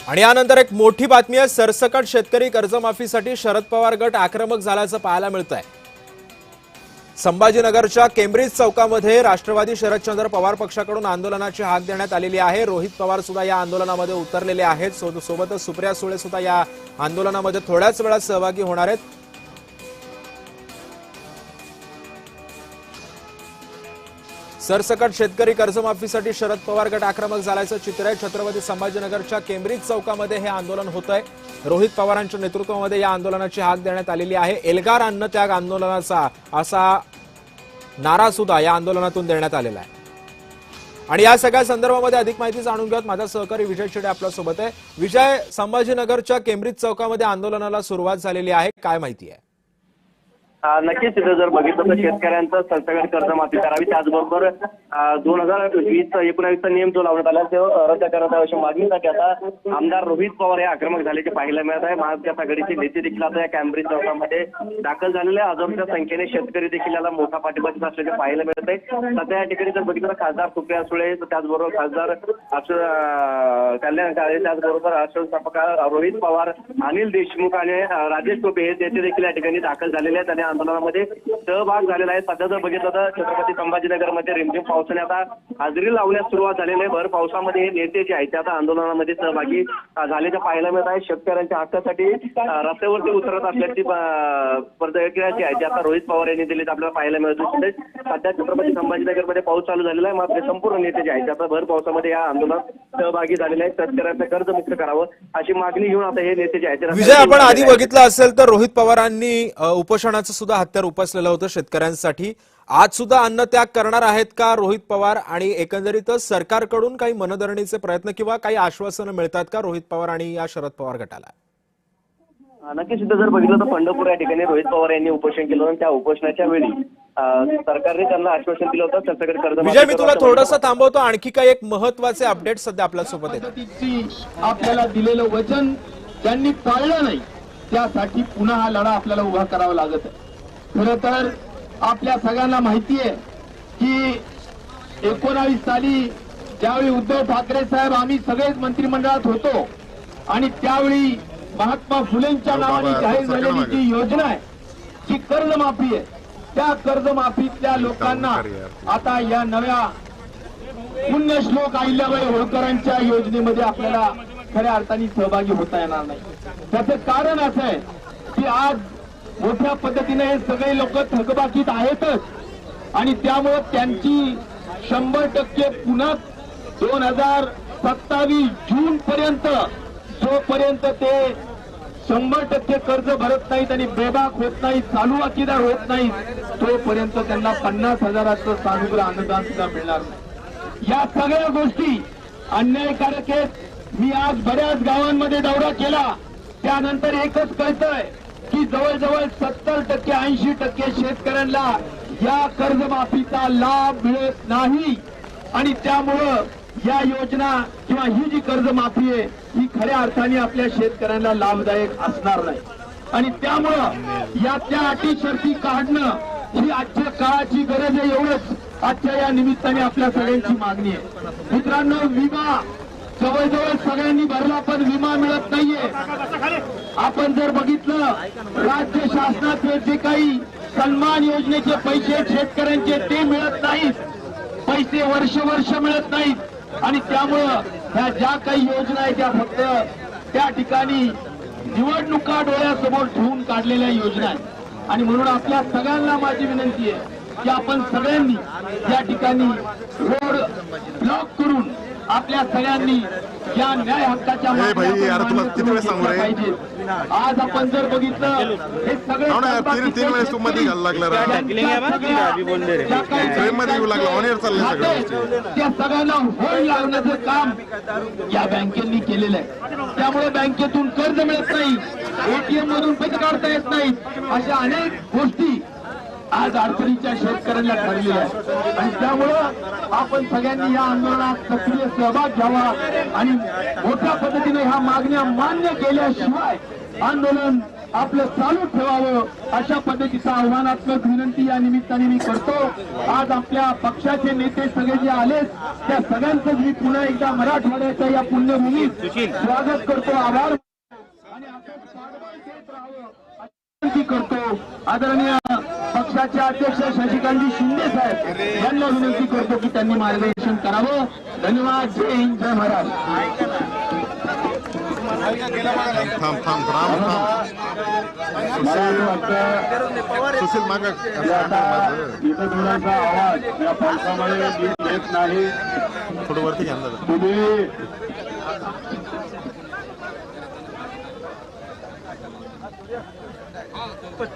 आणि यानंतर एक मोठी बातमी आहे। सरसकट शेतकरी कर्जमाफीसाठी शरद पवार गट आक्रमक झाल्याचं पाहायला मिळतंय। संभाजीनगरच्या केम्ब्रिज चौकामध्ये राष्ट्रवादी शरदचंद्र पवार पक्षाकडून आंदोलनाची हाक देण्यात आलेली आहे। रोहित पवार सुद्धा या आंदोलनामध्ये उतरलेले आहेत। सोबतच सुप्रिया सुळे सुद्धा या आंदोलनामध्ये थोड्याच वेळात सहभागी होणार आहेत। सरसकट शेतकरी कर्जमाफीसाठी शरद पवार गट आक्रमक झाल्याचं चित्र आहे। छत्रपती संभाजीनगरच्या केम्ब्रिज चौकामध्ये हे आंदोलन होतंय। रोहित पवारांच्या नेतृत्वामध्ये या आंदोलनाची हाक देण्यात आलेली आहे। एल्गार अन्नत्याग आंदोलनाचा असा नारा सुद्धा या आंदोलनातून देण्यात आलेला आहे। आणि या सगळ्या संदर्भामध्ये अधिक माहिती जाणून घेऊयात। माझा सहकारी विजय शेडे आपल्या सोबत आहे। विजय, संभाजीनगरच्या केम्ब्रिज चौकामध्ये आंदोलनाला सुरुवात झालेली आहे, काय माहिती आहे? नक्कीच तिथे जर बघितलं तर शेतकऱ्यांचं सरसकट कर्जमाफी करावी, त्याचबरोबर 2020-19चा नियम जो लावण्यात आला तो रद्द करण्यात यावा अशा मागणीसाठी आता आमदार रोहित पवार हे आक्रमक झाल्याचे पाहायला मिळत आहे। महाविकास आघाडीचे नेते देखील आता या केम्ब्रिज चौकामध्ये दाखल झालेले हजारोच्या संख्येने शेतकरी देखील याला मोठा पाठिंबा देत असल्याचे पाहायला मिळत आहे। सध्या या ठिकाणी जर बघितलं तर खासदार सुप्रिया सुळे, त्याचबरोबर खासदार कल्याण काळे, त्याचबरोबर अशोक रोहित पवार, अनिल देशमुख आणि राजेश टोपे हे नेते देखील या ठिकाणी दाखल झालेले आहेत आणि आंदोलनामध्ये सहभाग झालेला आहे। सध्या जर बघितलं तर छत्रपती संभाजीनगरमध्ये रिमझिम पावसाने आता हजेरी लावण्यास सुरुवात झालेली आहे। भर पावसामध्ये हे नेते जे आहेत ते आता आंदोलनामध्ये सहभागी झाल्याचं पाहायला मिळत आहे। शेतकऱ्यांच्या हक्कासाठी रस्त्यावरती उतरत असल्याची प्रतिक्रिया जी आहे ती आता रोहित पवार यांनी दिली आपल्याला पाहायला मिळत आहे। सध्या छत्रपती संभाजीनगरमध्ये पाऊस चालू झालेला आहे, मात्र संपूर्ण नेते जे आहेत आता भर पावसामध्ये या आंदोलनात सहभागी झालेले आहेत। शेतकऱ्यांचं कर्जमुक्त करावं अशी मागणी घेऊन आता हे नेते जे आहेत। विजय, आपण आधी बघितलं असेल तर रोहित पवारांनी उपोषणाचं सुद्धा हत्यार उपसलेलं होतं शेतकऱ्यांसाठी। आज सुद्धा अन्नत्याग करणार आहेत का रोहित पवार? आणि एकंदरीतच सरकारकडून काही मनधरणीचे प्रयत्न किंवा काही आश्वासनं मिळतात का रोहित पवार आणि या शरद पवार गटाला? नक्कीच सुद्धा जर बघितलं तर पंढरपूर या ठिकाणी रोहित पवार यांनी उपोषण केलं होतं। त्या उपोषणाच्या वेळी सरकारने त्यांना आश्वासन दिलं होतं सरसकट कर्ज। विजय, मी तुला थोडंसं थांबवतो। आणखी काही एक महत्वाचे अपडेट सध्या आपल्या सोबत आहेत। आपल्याला दिलेलं वचन त्यांनी पाळलं नाही, त्यासाठी पुन्हा हा लढा आपल्याला उभा करावा लागत आहे। खरं तर आपल्या सगळ्यांना माहिती आहे की 19 साली ज्यावेळी उद्धव ठाकरे साहेब आम्ही सगळेच मंत्रिमंडळात होतो आणि त्यावेळी महात्मा फुलेंच्या नावाने जाहीर झालेली जी योजना आहे, जी कर्जमाफी आहे, त्या कर्जमाफीतल्या लोकांना आता या नव्या पुण्यश्लोक अहिल्याबाई होळकरांच्या योजनेमध्ये आपल्याला खऱ्या अर्थाने सहभागी होता येणार नाही। त्याचं कारण असं आहे की आज मोठ्या पद्धतीने हे सगळे लोक थकबाकीत आहेतच आणि त्यामुळे त्यांची 100% पुन्हा 2027 जून पर्यंत जोपर्यंत ते 100% कर्ज भरत नाहीत आणि बेबाक होत नाहीत, चालू बाकीदार होत नाहीत, तोपर्यंत त्यांना 50,000चं सानुग्रह अनुदान सुद्धा मिळणार नाही। या सगळ्या गोष्टी अन्यायकारक आहेत। मी आज बऱ्याच गावांमध्ये दौरा केला, त्यानंतर एकच कळतंय की जवळजवळ 70% 80% शेतकऱ्यांना या कर्जमाफीचा लाभ मिळत नाही आणि त्यामुळं या योजना किंवा ही जी कर्जमाफी आहे ही खऱ्या अर्थाने आपल्या शेतकऱ्यांना लाभदायक असणार नाही आणि त्यामुळं यातल्या अटी शर्ती काढणं ही आजच्या काळाची गरज आहे। एवढंच आजच्या या निमित्ताने आपल्या सगळ्यांची मागणी आहे। मित्रांनो, विमा जवळजवळ सगळ्यांनी भरला पण विमा मिळत नाहीये। आपण जर बघितलं राज्य शासनाचे जे काही सन्मान योजनेचे पैसे शेतकऱ्यांचे ते मिळत नाहीत, पैसे वर्ष मिळत नाहीत आणि त्यामुळं ह्या ज्या काही योजना आहेत त्या फक्त त्या ठिकाणी निवडणुका डोळ्यासमोर ठेवून काढलेल्या योजना आहेत आणि म्हणून आपल्या सगळ्यांना माझी विनंती आहे की आपण सगळ्यांनी या ठिकाणी रोड ब्लॉक करून आपल्या सगळ्यांनी या न्याय हक्काच्या पाहिजे। आज आपण जर बघितलं हे सगळे त्या सगळ्यांना होल्ड लावण्याचं काम या बँकेंनी केलेलं आहे। त्यामुळे बँकेतून कर्ज मिळत नाही, एटीएम मधून पैसे काढता येत नाहीत, अशा अनेक गोष्टी आज अडचणीच्या शेतकऱ्यांना ठरलेल्या आहेत आणि त्यामुळं आपण सगळ्यांनी या आंदोलनात सक्रिय सहभाग घ्यावा आणि मोठ्या पद्धतीने ह्या मागण्या मान्य केल्याशिवाय आंदोलन आपलं चालू ठेवावं अशा पद्धतीचं आव्हानात्मक विनंती या निमित्ताने मी करतो। आज आपल्या पक्षाचे नेते सगळे जे आलेत त्या सगळ्यांचं मी पुन्हा एकदा मराठवाड्याच्या या पुण्यभूमीत स्वागत करतो, आभार आणि आपण पाठबळ देत राहावं अशी विनंती करतो। आदरणीय पक्षाचे अध्यक्ष शशिकांतजी शिंदे साहेब यांना विनंती करतो की त्यांनी मार्गदर्शन करावं। धन्यवाद। जय हिंद, जय महाराष्ट्र। थांब थांब थांब थांब सुशील माग इथं थोडासा आवाज या पावसामुळे नीट येत नाही, थोडं वरती घ्या ना तुम्ही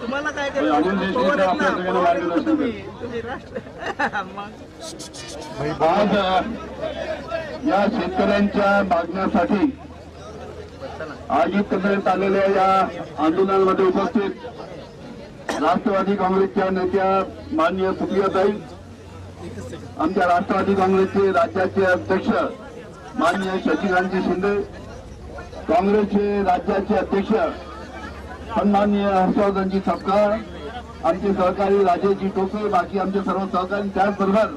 तुम्हाला काय अरुण देशमुख आपल्या सगळ्यांना मार्गदर्शन आज या शेतकऱ्यांच्या मागण्यासाठी आयोजित करण्यात आलेल्या या आंदोलनामध्ये उपस्थित राष्ट्रवादी काँग्रेसच्या नेत्या माननीय सुप्रियाताई, आमच्या राष्ट्रवादी काँग्रेसचे राज्याचे अध्यक्ष माननीय शशिकांतजी शिंदे, काँग्रेसचे राज्याचे अध्यक्ष सन्माननीय हर्षवर्धनजी सपकाळ, आमचे सहकारी राजेशजी टोपे, बाकी आमचे सर्व सहकारी, त्याचबरोबर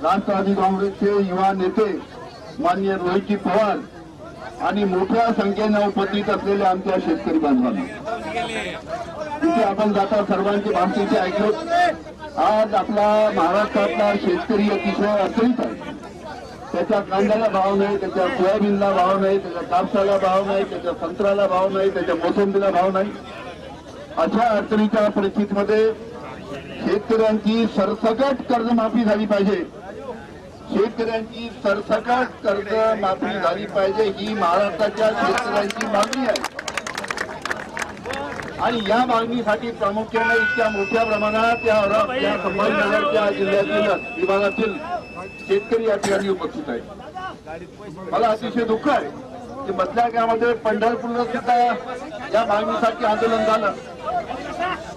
राष्ट्रवादी काँग्रेसचे युवा नेते माननीय रोहितजी पवार आणि मोठ्या संख्येने उपस्थित असलेल्या आमच्या शेतकरी बांधवांना तिथे आपण जाता सर्वांचे भाषेचे ऐकलो। आज आपला महाराष्ट्रातला शेतकरी अतिशय अडचणीत आहे। त्याच्या कांद्याला भाव नाही, त्याच्या सोयाबीनला भाव नाही, त्याच्या कापसाला भाव नाही, त्याच्या संत्र्याला भाव नाही, त्याच्या मोसंबीला भाव नाही। अशा अडचणीच्या परिस्थितीमध्ये शेतकऱ्यांची सरसकट कर्जमाफी झाली पाहिजे, शेतकऱ्यांची सरसकट कर्जमाफी झाली पाहिजे ही महाराष्ट्राच्या शेतकऱ्यांची मागणी आहे। आणि या मागणीसाठी प्रामुख्याने इतक्या मोठ्या प्रमाणात या संभाजीनगरच्या जिल्ह्यातील विभागातील शेतकरी या ठिकाणी उपस्थित आहेत। मला अतिशय दुःख आहे की मधल्या काळामध्ये पंढरपूरला सुद्धा या मागणीसाठी आंदोलन झालं,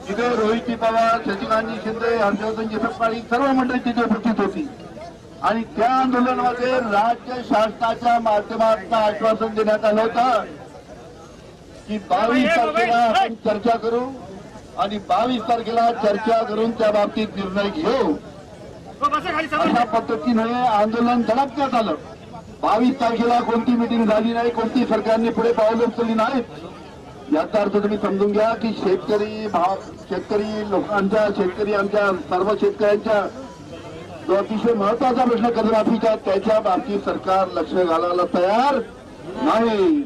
तिथे रोहितजी पवार, शशिकांतजी शिंदे, हर्षवर्धनजी सपकाळ सर्व मंडळी तिथे उपस्थित होती आणि त्या आंदोलनामध्ये राज्य शासनाच्या माध्यमातून आश्वासन देण्यात आलं होतं की 22 तारखेला आपण चर्चा करू आणि 22 तारखेला चर्चा करून त्या बाबतीत निर्णय घेऊ। अशा पद्धतीने आंदोलन दडपण्यात आलं। 22 तारखेला कोणती मिटिंग झाली नाही, कोणती सरकारने पुढे पावलं उचलली नाहीत। याचा अर्थ तुम्ही समजून घ्या की शेतकरी लोकांच्या, शेतकरी आमच्या सर्व शेतकऱ्यांच्या जो अतिशय महत्वाचा प्रश्न कर्जमाफीचा त्याच्या बाबतीत सरकार लक्ष घालायला तयार नाही।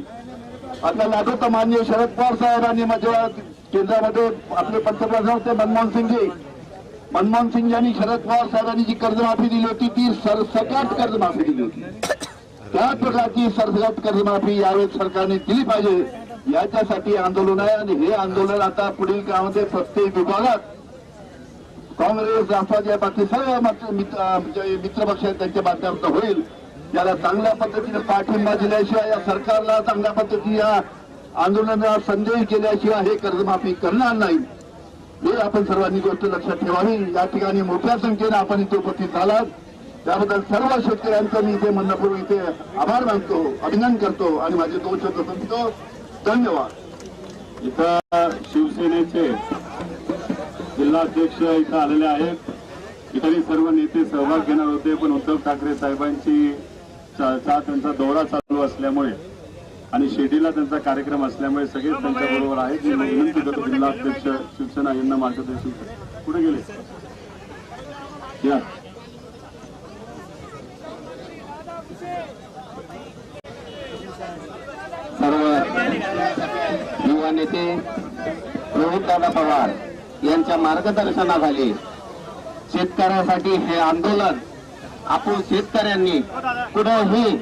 आपल्याला आठवतं माननीय शरद पवार साहेबांनी जेव्हा केंद्रामध्ये आपले पंतप्रधान होते मनमोहन सिंग यांनी शरद पवार साहेबांनी जी कर्जमाफी दिली होती ती सरसकट कर्जमाफी दिली होती। त्याच प्रकारची सरसकट कर्जमाफी यावेळेस सरकारने दिली पाहिजे याच्यासाठी आंदोलन आहे आणि हे आंदोलन आता पुढील काळामध्ये प्रत्येक विभागात काँग्रेस, राष्ट्रवादी बाकी सर्व मित्र पक्ष आहेत त्यांच्या माध्यमातून होईल। याला चांगल्या पद्धतीने पाठिंबा दिल्याशिवाय, या सरकारला चांगल्या पद्धतीने या आंदोलनाला संदेश केल्याशिवाय हे कर्जमाफी करणार नाही हे आपण सर्वांनी गोष्ट लक्षात ठेवावी। या ठिकाणी मोठ्या संख्येने आपण इथे उपस्थित झालात त्याबद्दल सर्व शेतकऱ्यांचं मी इथे मनपूर्वक इथे आभार मानतो, अभिनंदन करतो आणि माझे 2 शब्द संपतो। धन्यवाद। इथं शिवसेनेचे जिल्हाध्यक्ष इथं आलेले आहेत। इथली सर्व नेते सहभाग घेणार होते पण उद्धव ठाकरे साहेबांची त्यांचा दौरा चालू असल्यामुळे आणि शिर्डीला त्यांचा कार्यक्रम असल्यामुळे सगळेच त्यांच्या बरोबर आहेत। मी विनंती करतो जिल्हाध्यक्ष शिवसेना यांना मार्गदर्शन कुठे गेले या सर्व युवा नेते रोहितदादा पवार यांच्या मार्गदर्शनाखाली शेतकऱ्यासाठी हे आंदोलन आपण शेतकऱ्यांनी कुठेही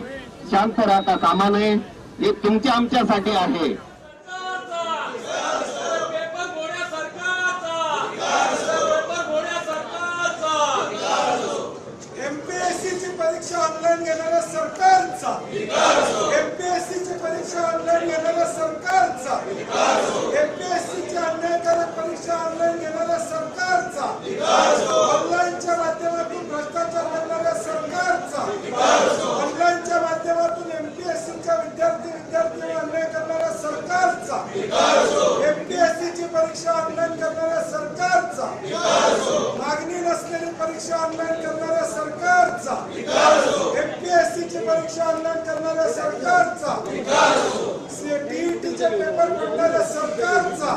शांत राहता कामा नये, हे तुमच्या आमच्यासाठी आहे। एमपीएससीची परीक्षा ऑनलाईन घेणाऱ्या सरकारचा, एमपीएससीची परीक्षा ऑनलाईन घेणाऱ्या सरकारचा, एमपीएससीची अन्यायकारक परीक्षा ऑनलाईन घेणाऱ्या सरकारचा, ऑनलाईनच्या माध्यमातून भ्रष्टाचार करणाऱ्या सरकारचा, ऑनलाईनच्या माध्यमातून एमपीएससीच्या विद्यार्थी अन्याय करणाऱ्या सरकारचा परीक्षा ऑनलाईन करणाऱ्या सरकारचा, एमपीएससीची परीक्षा ऑनलाईन करणाऱ्या सरकारचा, टीईटीचे पेपर फोडणाऱ्या सरकारचा,